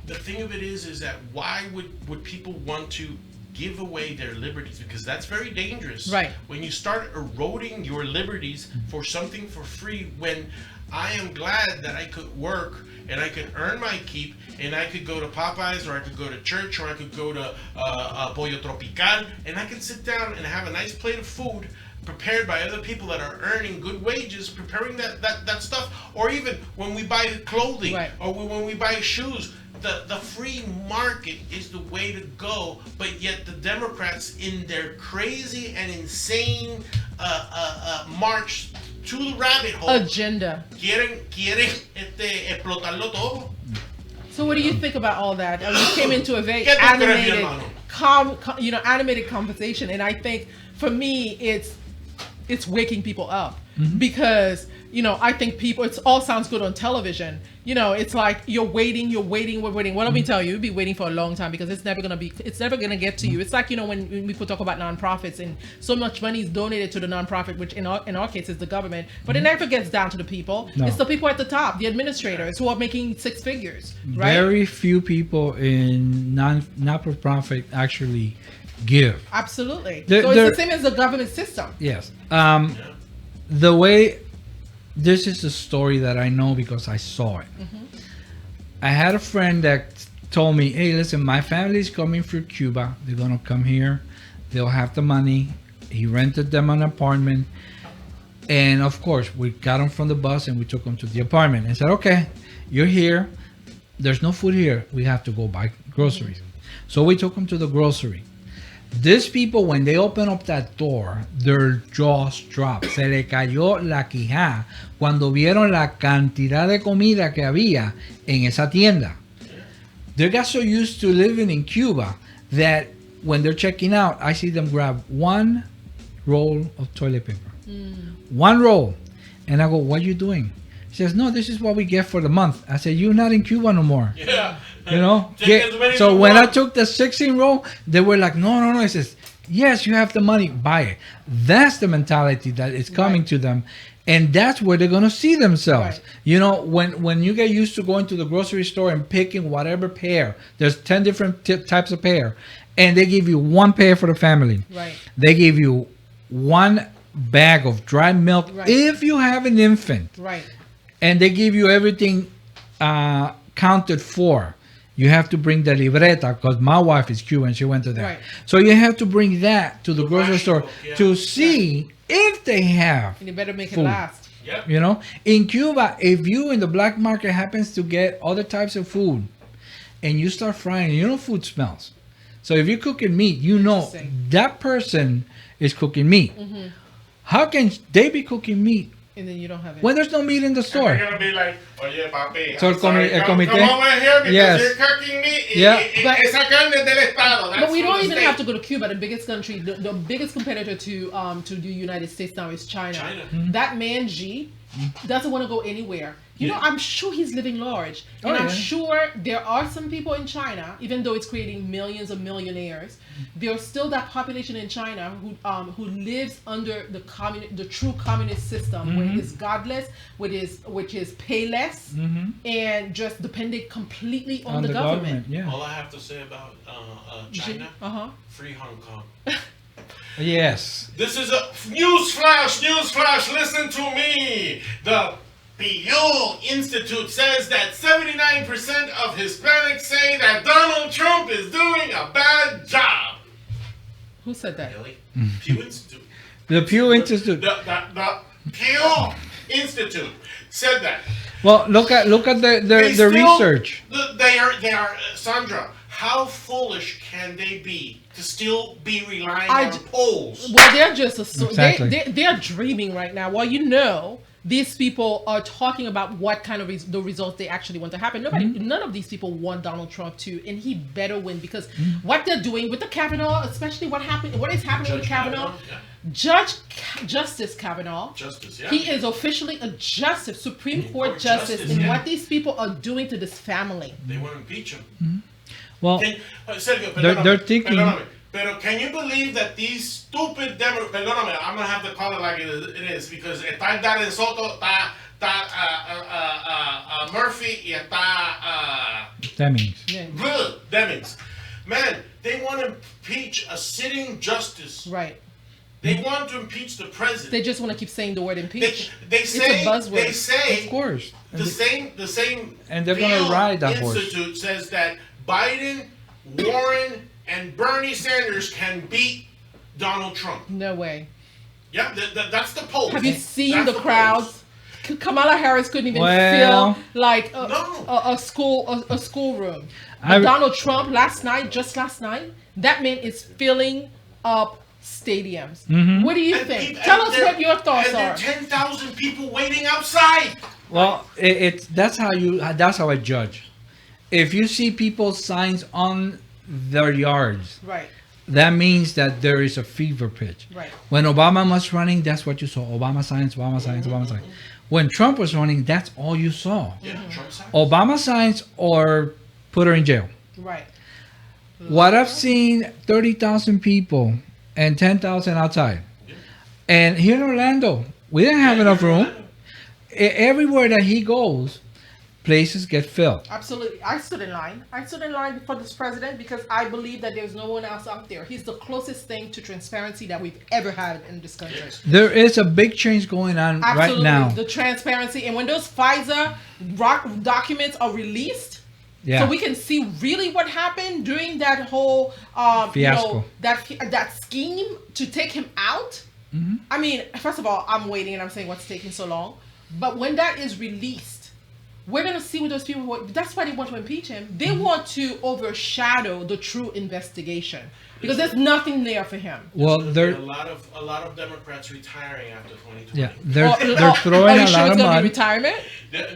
the thing of it is that why would people want to give away their liberties? Because that's very dangerous. Right. When you start eroding your liberties for something for free, when I am glad that I could work and I could earn my keep, and I could go to Popeyes, or I could go to church, or I could go to Pollo Tropical, and I could sit down and have a nice plate of food prepared by other people that are earning good wages, preparing that stuff. Or even when we buy clothing, right, or when we buy shoes, the free market is the way to go. But yet the Democrats, in their crazy and insane march to the rabbit hole agenda, quieren explotarlo todo. So what do you think about all that? We came into a very ¿Qué tú crees, mi animated, animated conversation, and I think for me, it's it's waking people up because I think people. It all sounds good on television. It's like we're waiting. Well, let me tell you, you'll be waiting for a long time because it's never gonna get to you. It's like when people talk about nonprofits and so much money is donated to the nonprofit, which in our case is the government, but it never gets down to the people. No. It's the people at the top, the administrators who are making six figures. Right? Very few people in not-for-profit actually give. Absolutely. They're- So it's they're- the same as the government system. Yes. The way, this is a story that I know because I saw it. I had a friend that told me, hey, listen, my family's coming from Cuba. They're going to come here. They'll have the money. He rented them an apartment. And of course, we got them from the bus and we took them to the apartment and said, okay, you're here. There's no food here. We have to go buy groceries. So we took them to the grocery. These people, when they open up that door, their jaws dropped. Se le cayó la quijada cuando vieron la cantidad de comida que había en esa tienda. They got so used to living in Cuba that when they're checking out, I see them grab one roll of toilet paper. One roll. And I go, what are you doing? He says, no, this is what we get for the month. I said, you're not in Cuba no more. Yeah. Take as many as So you when want. I I took the 16 roll, they were like, no. He says, yes, you have the money, buy it. That's the mentality that is coming to them. And that's where they're going to see themselves. Right. When you get used to going to the grocery store and picking whatever pear, there's 10 different types of pear, and they give you one pear for the family. Right. They give you one bag of dry milk Right. if you have an infant. Right. And they give you everything counted for. You have to bring the libreta because my wife is Cuban. She went to that. Right. So you have to bring that to the grocery ration store book, yeah. to see if they have. And you better make it Food. last. Yep. In Cuba, if you in the black market happens to get other types of food and you start frying, food smells. So if you're cooking meat, Interesting. that person is cooking meat. How can they be cooking meat And then you don't have it. when there's no meat in the And store? they're gonna be like, oye, papi, So I'm sorry, el come comité- over here because Yes. you're cooking me. Yeah. But- Esa carne es del Estado. That's But we from don't the even state. have to go to Cuba. The biggest country, the biggest competitor to the United States now is China. China. That man Xi doesn't want to go anywhere. I'm sure he's living large, and Oh, I'm yeah. sure there are some people in China, even though it's creating millions of millionaires, there's still that population in China who lives under the true communist system, where it's godless, which is payless, and just dependent completely on the government. Yeah. All I have to say about China, free Hong Kong. Yes. This is a news flash, listen to me. The Pew Institute says that 79% of Hispanics say that Donald Trump is doing a bad job. Who said that? Really? Pew Institute. The Pew Institute. The Pew Institute said that. Well, look at the research. They are Sandra. How foolish can they be to still be relying on polls? Well, they're just Exactly. they're dreaming right now. Well, these people are talking about what kind of the results they actually want to happen. None of these people want Donald Trump to, and he better win, because what they're doing with the Kavanaugh, especially what is happening with Kavanaugh, Justice Kavanaugh, he is officially a Supreme Court justice, and what these people are doing to this family. They want to impeach him. Well, Sergio, they're thinking. Pero can you believe that these stupid perdóname, I'm gonna have to call it like it is, because está Darren Soto, está Murphy, y está Demings. Man, they want to impeach a sitting justice. Right. They want to impeach the president. They just want to keep saying the word impeach. They say, it's a buzzword. They say, of course, the same. And they're gonna ride that horse. Institute says that Biden, Warren, and Bernie Sanders can beat Donald Trump. No way. Yeah, that's the poll. Have you seen the crowds? Kamala Harris couldn't even feel like a schoolroom. Donald Trump just last night, that man is filling up stadiums. What do you think? Tell us what your thoughts are. And there are 10,000 people waiting outside. Well, that's how I judge. If you see people's signs on their yards, right, that means that there is a fever pitch. Right. When Obama was running, that's what you saw. Obama signs, Obama signs, Obama signs. When Trump was running, that's all you saw. Yeah, Trump signs. Obama signs or put her in jail. Right. What I've seen, 30,000 people and 10,000 outside. Yeah. And here in Orlando, we didn't have enough room. Everywhere that he goes, places get filled. Absolutely. I stood in line. I stood in line for this president because I believe that there's no one else out there. He's the closest thing to transparency that we've ever had in this country. There is a big change going on Absolutely. right now. The transparency. And when those FISA documents are released, Yeah. so we can see really what happened during that whole Fiasco. that scheme to take him out. Mhm. I mean, first of all, I'm waiting and I'm saying what's taking so long. But when that is released, we're going to see what those people want. That's why they want to impeach him. They want to overshadow the true investigation because there's nothing there for him. Well, There's they're a lot of Democrats retiring after 2020. yeah, they're throwing Are you a sure lot it's of going to be money. retirement?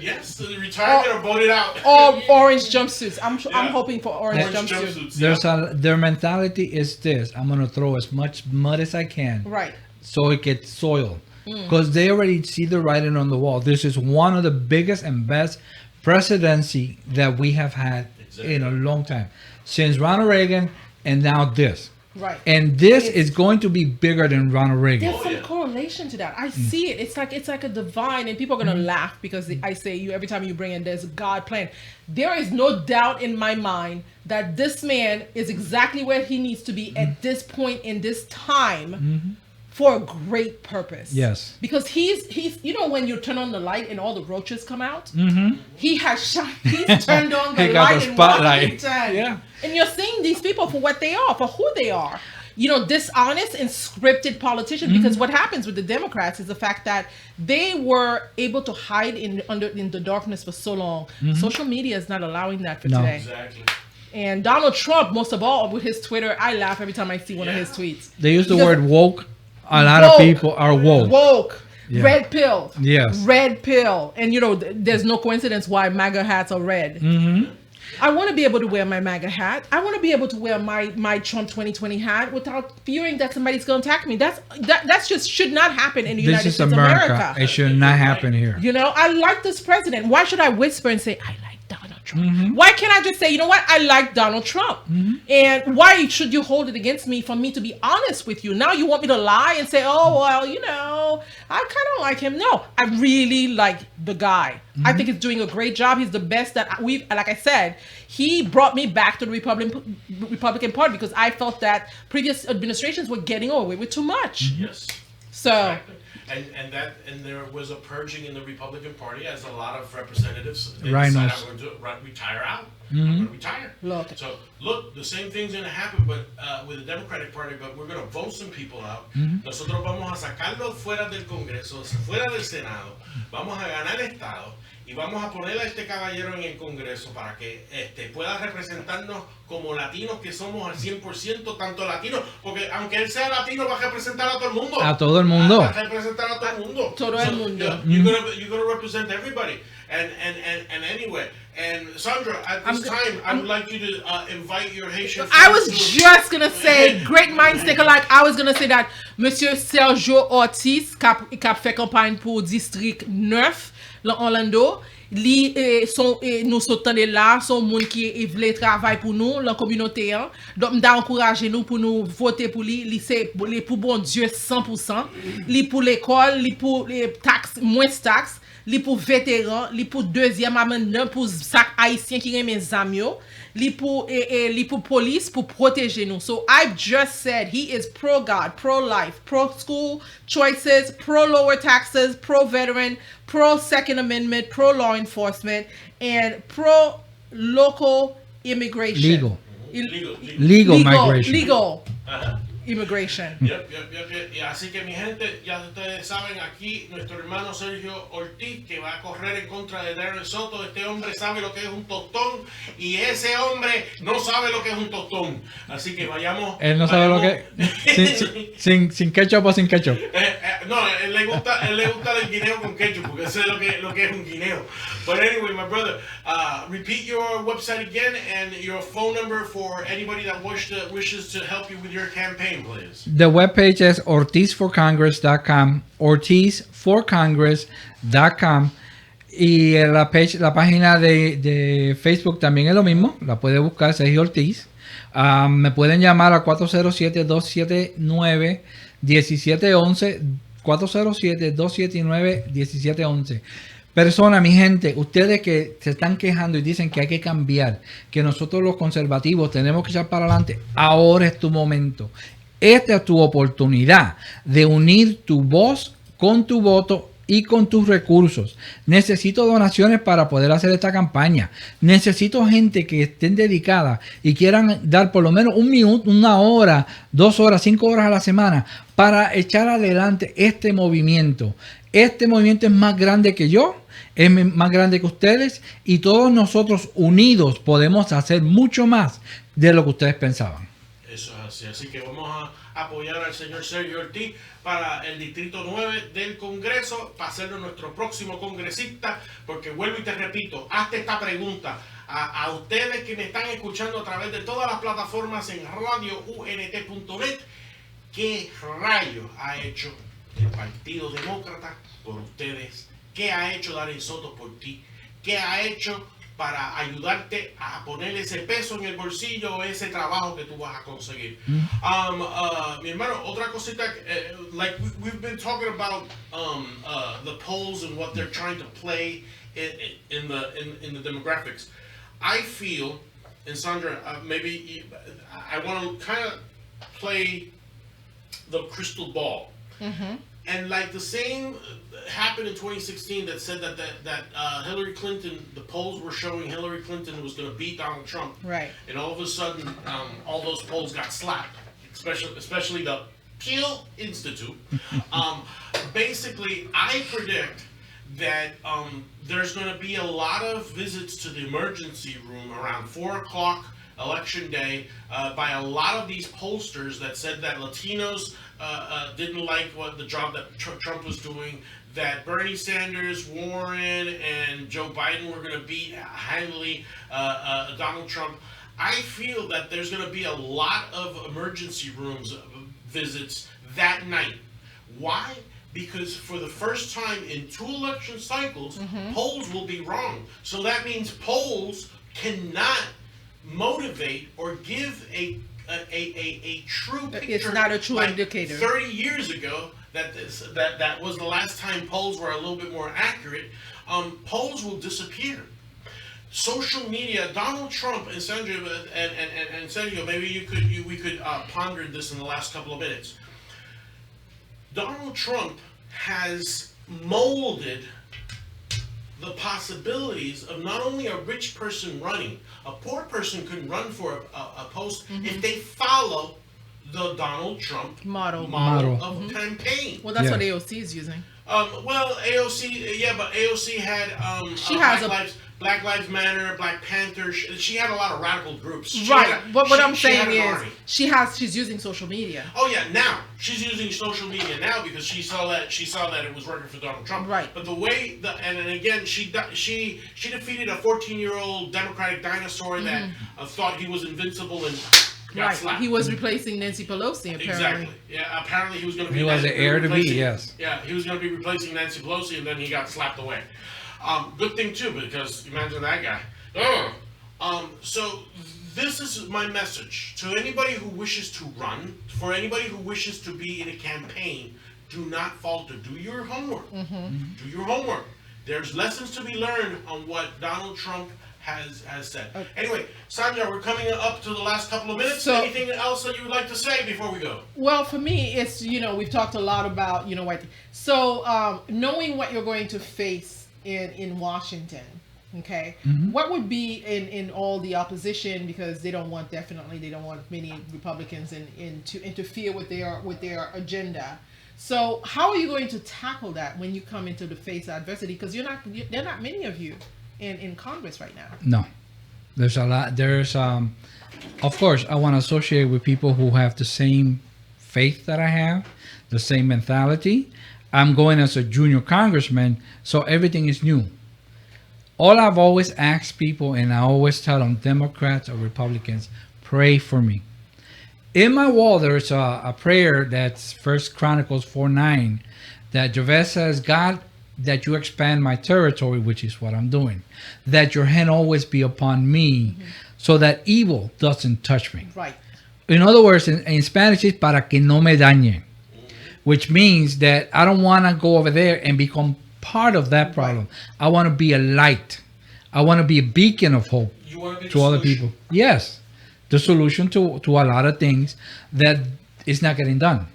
Yes, the retirement or voted out. Or orange jumpsuits. I'm Yeah. hoping for orange Orange jumpsuits. jumpsuits. There's Yeah. their mentality is this: I'm gonna throw as much mud as I can, Right. so it gets soiled, because they already see the writing on the wall. This is one of the biggest and best presidency that we have had in a long time, since Ronald Reagan, and now this. Right. And this is going to be bigger than Ronald Reagan. There's some correlation to that. I see it. It's like a divine, and people are gonna laugh because I say you every time you bring in there's a God plan. There is no doubt in my mind that this man is exactly where he needs to be at this point in this time for a great purpose. Yes. Because he's you know when you turn on the light and all the roaches come out? Mm-hmm. He's turned on the He got light the in spotlight. Washington. Yeah. And you're seeing these people for what they are, for who they are. You know, dishonest and scripted politicians. Because what happens with the Democrats is the fact that they were able to hide in the darkness for so long. Social media is not allowing that for No. today. Exactly. And Donald Trump, most of all, with his Twitter, I laugh every time I see one of his tweets. They use the Because- word woke. A lot of Woke. people are woke. Woke. Yeah. Red pill. Yes. Red pill. And you know, there's no coincidence why MAGA hats are red. Mm-hmm. I want to be able to wear my MAGA hat. I want to be able to wear my Trump 2020 hat without fearing that somebody's going to attack me. That's just should not happen in the This United is States America. of America. It should not happen here. You know, I like this president. Why should I whisper and say I like Donald Trump? Mm-hmm. Why can't I just say, you know what, I like Donald Trump? And why should you hold it against me for me to be honest with you? Now you want me to lie and say, oh well, you know, I kind of like him. No, I really like the guy. I think he's doing a great job. He's the best that we've. Like I said, he brought me back to the Republican Party because I felt that previous administrations were getting away with too much. Yes. So. Exactly. And there was a purging in the Republican Party as a lot of representatives decided Rhinos. I'm going to retire out. I'm going to retire. Look. So look, the same thing's going to happen, but with the Democratic Party. But we're going to vote some people out. Nosotros vamos a sacarlos fuera del Congreso, fuera del Senado. Vamos a ganar el Estado. Y vamos a poner a este caballero en el Congreso para que pueda representarnos como latinos que somos al 100%, tanto latinos, porque aunque él sea latino va a representar a todo el mundo. A todo el mundo. Va a representar a todo el mundo. Todo el mundo. You're gonna represent everybody. And anyway, and Sandra, at this time, I would like you to invite your Haitian I was friends to- just gonna say, great minds think alike. I was gonna say that Monsieur Sergio Ortiz, kap fait campagne pour District 9, l'Orlando, nous sommes là, son monde qui veut travailler pour nous, la communauté. Donc, m'da encourager nous pour nous voter pour lui. C'est pour bon Dieu 100%. Li pour l'école, li pour les taxes, moins taxes. Li pour vétérans, li pour deuxième amendement pour sac haïtien qui remet zamio, li pour police pour protéger nous. So I've just said he is pro God, pro life, pro school choices, pro lower taxes, pro veteran, pro Second Amendment, pro law enforcement, and pro local immigration. Legal migration. Legal Ajá. immigration. Yep. Y así que mi gente, ya ustedes saben, aquí nuestro hermano Sergio Ortiz, que va a correr en contra de Darren Soto. Este hombre sabe lo que es un tostón y ese hombre no sabe lo que es un tostón. Así que vayamos. Él no sabe lo que sin ketchup o sin ketchup. No, él le gusta el guineo con ketchup, porque eso es lo que es un guineo. But anyway, my brother, repeat your website again and your phone number for anybody that wishes to help you with your campaign, please. The webpage is ortizforcongress.com, ortizforcongress.com. Y la página de Facebook también es lo mismo, la puede buscar, Sergio Ortiz. Me pueden llamar a 407-279-1711, 407-279-1711. Persona, mi gente, ustedes que se están quejando y dicen que hay que cambiar, que nosotros los conservativos tenemos que echar para adelante, ahora es tu momento. Esta es tu oportunidad de unir tu voz con tu voto y con tus recursos. Necesito donaciones para poder hacer esta campaña. Necesito gente que estén dedicada y quieran dar por lo menos un minuto, 1 hora, 2 horas, 5 horas a la semana para echar adelante este movimiento. Este movimiento es más grande que yo, es más grande que ustedes, y todos nosotros unidos podemos hacer mucho más de lo que ustedes pensaban. Eso es así. Así que vamos a apoyar al señor Sergio Ortiz para el Distrito 9 del Congreso, para hacerlo nuestro próximo congresista, porque vuelvo y te repito, hazte esta pregunta a ustedes que me están escuchando a través de todas las plataformas en radiount.net. ¿Qué rayos ha hecho el Partido Demócrata por ustedes? ¿Qué ha hecho Darren Soto por ti? ¿Qué ha hecho para ayudarte a poner ese peso en el bolsillo o ese trabajo que tú vas a conseguir? Mi hermano, otra cosita, like we've been talking about the polls and what they're trying to play in the demographics. I feel, and Sandra, maybe I want to kind of play the crystal ball. Mm-hmm. And like the same happened in 2016 that said that Hillary Clinton, the polls were showing Hillary Clinton was going to beat Donald Trump. Right. And all of a sudden, all those polls got slapped, especially the Pew Institute. Basically, I predict that there's going to be a lot of visits to the emergency room around 4 o'clock election day by a lot of these pollsters that said that Latinos didn't like the job that Trump was doing, that Bernie Sanders, Warren, and Joe Biden were going to beat handily Donald Trump. I feel that there's going to be a lot of emergency rooms visits that night. Why? Because for the first time in 2 election cycles, polls will be wrong. So that means polls cannot motivate or give a true picture. It's not a true like indicator. 30 years ago, that was the last time polls were a little bit more accurate. Polls will disappear. Social media, Donald Trump and Sandra and Sergio, maybe we could ponder this in the last couple of minutes. Donald Trump has molded the possibilities of not only a rich person running, a poor person can run for a post if they follow the Donald Trump model of campaign. Well, that's what AOC is using. Well, AOC, yeah, but AOC had Black Lives Matter, Black Panther. She had a lot of radical groups. Right. But what I'm saying is, she's using social media. Oh yeah, now she's using social media now because she saw that it was working for Donald Trump. Right. But the way and again she defeated a 14-year-old Democratic dinosaur that thought he was invincible and got slapped. He was replacing Nancy Pelosi apparently. Exactly. Yeah. Apparently he was going to be. He was the heir to be. Yes. Yeah. He was going to be replacing Nancy Pelosi, and then he got slapped away. Good thing too, because imagine that guy. So this is my message to anybody who wishes to run, for anybody who wishes to be in a campaign. Do not falter. Do your homework. Do your homework. There's lessons to be learned on what Donald Trump has said. Okay. Anyway, Sandra, we're coming up to the last couple of minutes. So, anything else that you would like to say before we go? Well, for me, it's, we've talked a lot about, white. So knowing what you're going to face in Washington, okay, what would be in all the opposition, because they don't want many Republicans to interfere with their agenda. So how are you going to tackle that when you come into the face of adversity? Because there are not many of you in Congress right now. No, there's a lot. There's of course I want to associate with people who have the same faith that I have, the same mentality. I'm going as a junior congressman, so everything is new. All I've always asked people, and I always tell them, Democrats or Republicans, pray for me. In my wall, there's a prayer that's First Chronicles 4:9, that Jabez says, God, that you expand my territory, which is what I'm doing. That your hand always be upon me, so that evil doesn't touch me. Right. In other words, in Spanish, it's para que no me dañe, which means that I don't want to go over there and become part of that problem. Right. I want to be a light. I want to be a beacon of hope to other people. Yes, the solution to a lot of things that is not getting done.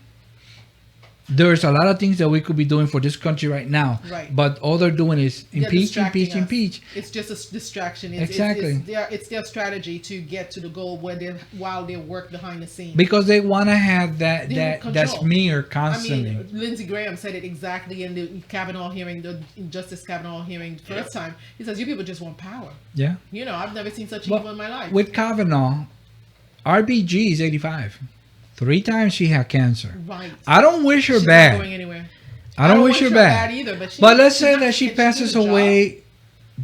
There's a lot of things that we could be doing for this country right now, but all they're doing is impeach. It's just a distraction. Exactly. It's their strategy to get to the goal while they work behind the scenes. Because they want to have that smear constantly. I mean, Lindsey Graham said it exactly in the Kavanaugh hearing, the Justice Kavanaugh hearing the first time. He says, you people just want power. Yeah. You know, I've never seen such evil in my life. With Kavanaugh, RBG is 85. 3 times she had cancer. Right. I don't wish her She's bad. Not going anywhere. I don't wish her bad either. But let's say that she passes away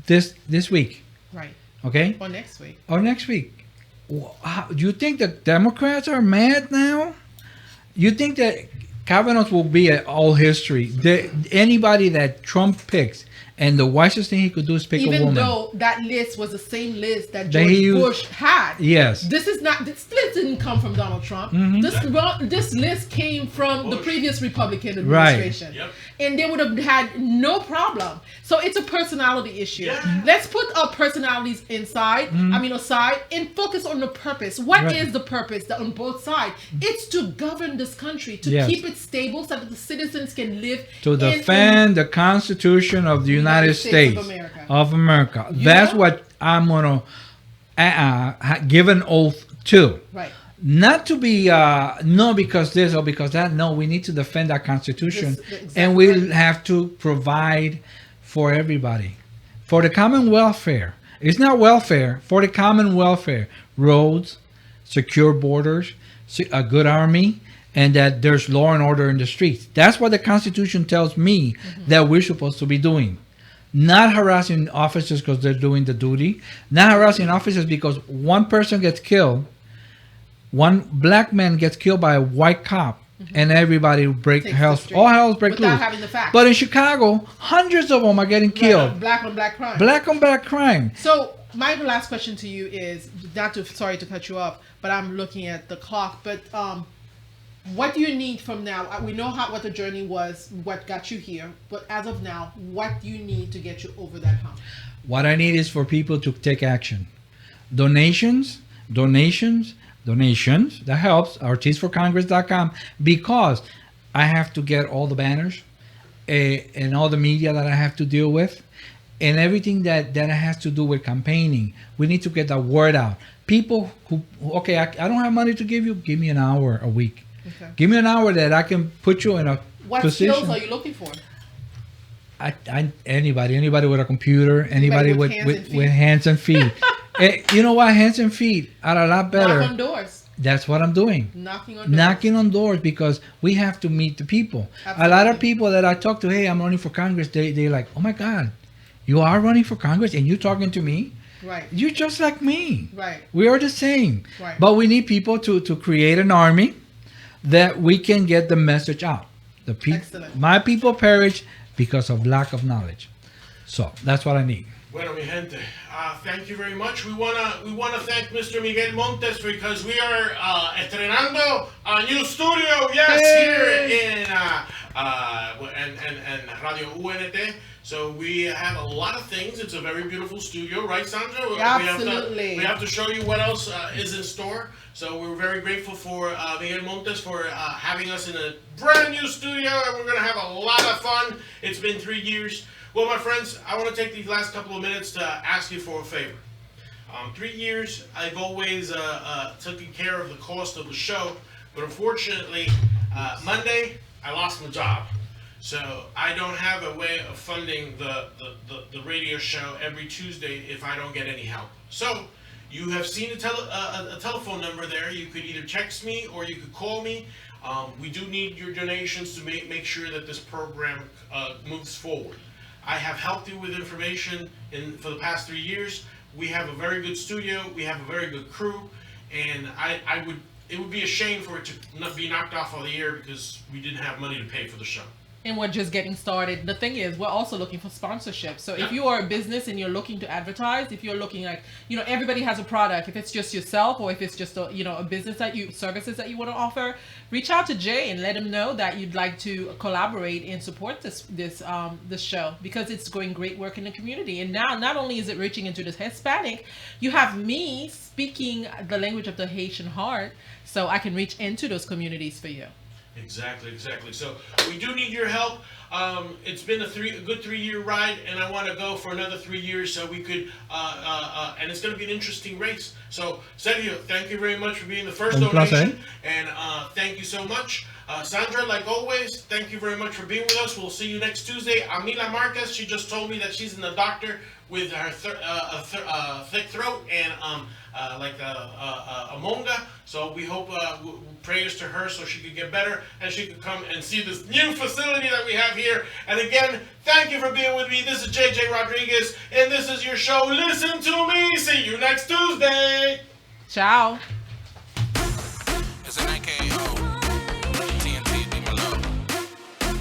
this week. Right. Okay. Or next week. Do you think the Democrats are mad now? You think that Kavanaugh will be all history? Anybody that Trump picks, and the wisest thing he could do is pick a woman. Even though that list was the same list that George Bush had. Yes. This list didn't come from Donald Trump. This list came from the previous Republican administration. Right. Yep. And they would have had no problem. So it's a personality issue. Yeah. Let's put our personalities aside and focus on the purpose. What is the purpose on both sides? It's to govern this country, to keep it stable so that the citizens can live to defend the Constitution of the United States of America. That's what I'm going to give an oath to. Right. Not to be no because this or because that. No, we need to defend our Constitution, and we have to provide for everybody, for the common welfare. It's not welfare, for the common welfare. Roads, secure borders, a good army, and that there's law and order in the streets. That's what the Constitution tells me that we're supposed to be doing. Not harassing officers because they're doing the duty. Not harassing officers because one person gets killed. One black man gets killed by a white cop, and everybody all hell's break loose. Having the facts. But in Chicago, hundreds of them are getting killed. Black on black crime. Black on black crime. So my last question to you is, sorry to cut you off, but I'm looking at the clock. But what do you need from now? We know what the journey was, what got you here. But as of now, what do you need to get you over that hump? What I need is for people to take action. Donations. That helps. OrtizForCongress.com, because I have to get all the banners and all the media that I have to deal with, and everything that has to do with campaigning. We need to get the word out. People who, I don't have money to give you. Give me an hour a week. Okay. Give me an hour that I can put you in a position. What skills are you looking for? Anybody with a computer, anybody with hands and feet. You know what? Hands and feet are a lot better. Knock on doors. That's what I'm doing. Knocking on doors, because we have to meet the people. Absolutely. A lot of people that I talk to, hey, I'm running for Congress, they're like, oh my God, you are running for Congress and you're talking to me? Right. You're just like me. Right. We are the same. Right. But we need people to create an army that we can get the message out. Excellent. My people perish because of lack of knowledge. So that's what I need. Bueno, mi gente, thank you very much. We wanna thank Mr. Miguel Montes, because we are estrenando a new studio, here in and Radio UNT. So we have a lot of things. It's a very beautiful studio, right, Sandra? Absolutely. We have to show you what else is in store. So we're very grateful for Miguel Montes for having us in a brand new studio, and we're gonna have a lot of fun. It's been 3 years. Well, my friends, I want to take these last couple of minutes to ask you for a favor. 3 years, I've always taken care of the cost of the show, but unfortunately, Monday, I lost my job. So I don't have a way of funding the radio show every Tuesday if I don't get any help. So you have seen a telephone number there. You could either text me or you could call me. We do need your donations to make sure that this program moves forward. I have helped you with information for the past 3 years. We have a very good studio. We have a very good crew, and it would be a shame for it to not be knocked off of the air because we didn't have money to pay for the show. And we're just getting started. The thing is, we're also looking for sponsorship. So if you are a business and you're looking to advertise, if you're looking like, everybody has a product. If it's just yourself or if it's just a business services that you want to offer, reach out to Jay and let him know that you'd like to collaborate and support this show, because it's going great work in the community. And now not only is it reaching into the Hispanic, you have me speaking the language of the Haitian heart, so I can reach into those communities for you. Exactly. So we do need your help. It's been a good 3-year ride, and I want to go for another 3 years so we could, and it's going to be an interesting race. So, Sergio, thank you very much for being the first donation, and thank you so much. Sandra, like always, thank you very much for being with us. We'll see you next Tuesday. Mila Márquez, she just told me that she's in the doctor with her thick throat and like a monga. So we hope prayers to her so she could get better and she could come and see this new facility that we have here. And again, thank you for being with me. This is J Rodríguez, and this is your show, Listen to Me. See you next Tuesday. Ciao.